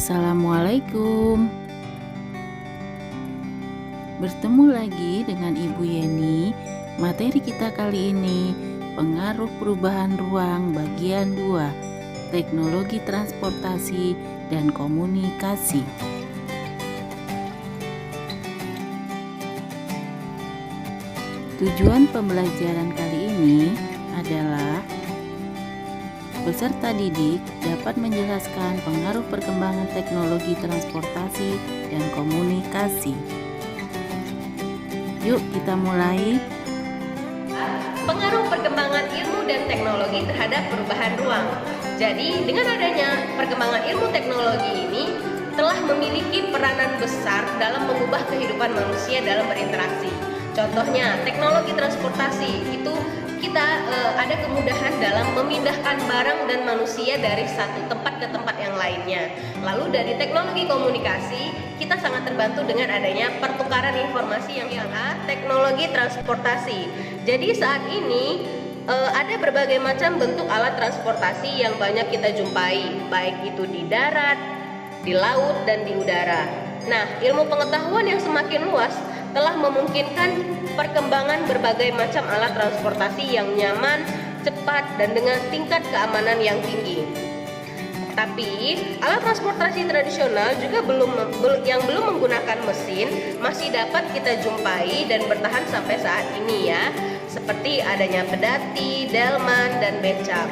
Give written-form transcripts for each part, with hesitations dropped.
Assalamualaikum. Bertemu lagi dengan Ibu Yeni. Materi kita kali ini pengaruh perubahan ruang bagian 2, teknologi transportasi dan komunikasi. Tujuan pembelajaran kali ini adalah peserta didik dapat menjelaskan pengaruh perkembangan teknologi transportasi dan komunikasi. Yuk kita mulai. Pengaruh perkembangan ilmu dan teknologi terhadap perubahan ruang. Jadi dengan adanya perkembangan ilmu teknologi ini telah memiliki peranan besar dalam mengubah kehidupan manusia dalam berinteraksi. Contohnya teknologi transportasi itu kita ada kemudahan dalam memindahkan barang dan manusia dari satu tempat ke tempat yang lainnya. Lalu dari teknologi komunikasi kita sangat terbantu dengan adanya pertukaran informasi yang teknologi transportasi. Jadi saat ini ada berbagai macam bentuk alat transportasi yang banyak kita jumpai, baik itu di darat, di laut, dan di udara. Nah, ilmu pengetahuan yang semakin luas telah memungkinkan perkembangan berbagai macam alat transportasi yang nyaman, cepat, dan dengan tingkat keamanan yang tinggi. Tapi alat transportasi tradisional juga yang belum menggunakan mesin masih dapat kita jumpai dan bertahan sampai saat ini ya, seperti adanya pedati, delman, dan becak.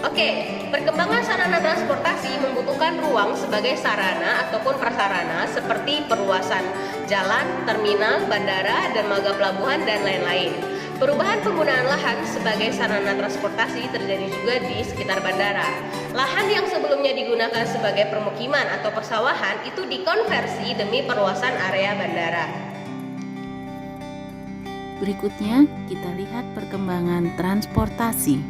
Oke, perkembangan sarana transportasi membutuhkan ruang sebagai sarana ataupun prasarana seperti perluasan jalan, terminal, bandara, dermaga pelabuhan, dan lain-lain. Perubahan penggunaan lahan sebagai sarana transportasi terjadi juga di sekitar bandara. Lahan yang sebelumnya digunakan sebagai permukiman atau persawahan itu dikonversi demi perluasan area bandara. Berikutnya kita lihat perkembangan transportasi.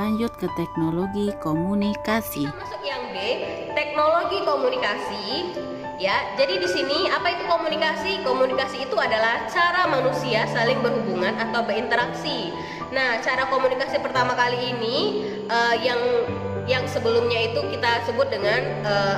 Lanjut ke teknologi komunikasi. Kita masuk yang B, teknologi komunikasi. Ya, jadi di sini apa itu komunikasi? Komunikasi itu adalah cara manusia saling berhubungan atau berinteraksi. Nah, cara komunikasi pertama kali ini yang yang sebelumnya itu kita sebut dengan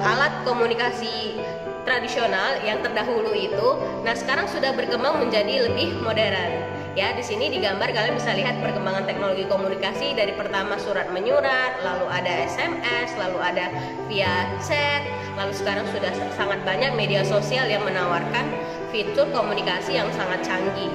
alat komunikasi tradisional yang terdahulu itu, nah sekarang sudah berkembang menjadi lebih modern. Ya, di sini digambar kalian bisa lihat perkembangan teknologi komunikasi dari pertama surat menyurat, lalu ada SMS, lalu ada via chat, lalu sekarang sudah sangat banyak media sosial yang menawarkan fitur komunikasi yang sangat canggih.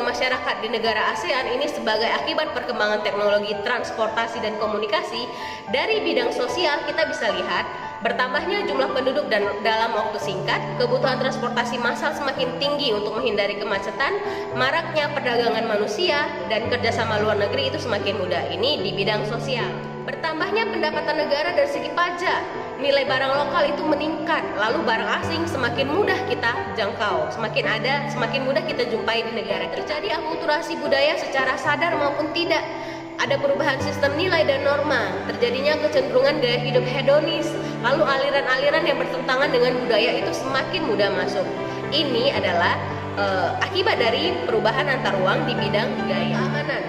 Masyarakat di negara ASEAN ini sebagai akibat perkembangan teknologi transportasi dan komunikasi. Dari bidang sosial kita bisa lihat bertambahnya jumlah penduduk dan dalam waktu singkat, kebutuhan transportasi massal semakin tinggi untuk menghindari kemacetan, maraknya perdagangan manusia, dan kerjasama luar negeri itu semakin mudah. Ini di bidang sosial. Bertambahnya pendapatan negara dari segi pajak, nilai barang lokal itu meningkat, lalu barang asing semakin mudah kita jangkau, semakin mudah kita jumpai di negara. Terjadi akulturasi budaya secara sadar maupun tidak. Ada perubahan sistem nilai dan norma, terjadinya kecenderungan gaya hidup hedonis, lalu aliran-aliran yang bertentangan dengan budaya itu semakin mudah masuk. Ini adalah akibat dari perubahan antar ruang di bidang gaya keamanan.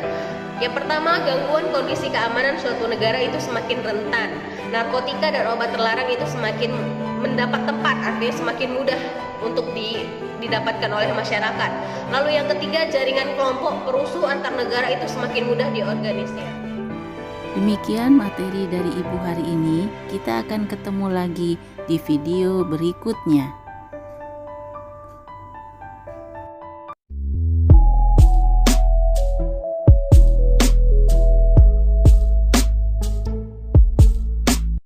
Yang pertama, gangguan kondisi keamanan suatu negara itu semakin rentan. Narkotika dan obat terlarang itu semakin mendapat tempat, artinya semakin mudah untuk didapatkan oleh masyarakat. Lalu yang ketiga, jaringan kelompok perusuh antar negara itu semakin mudah diorganisir. Demikian materi dari Ibu hari ini. Kita akan ketemu lagi di video berikutnya.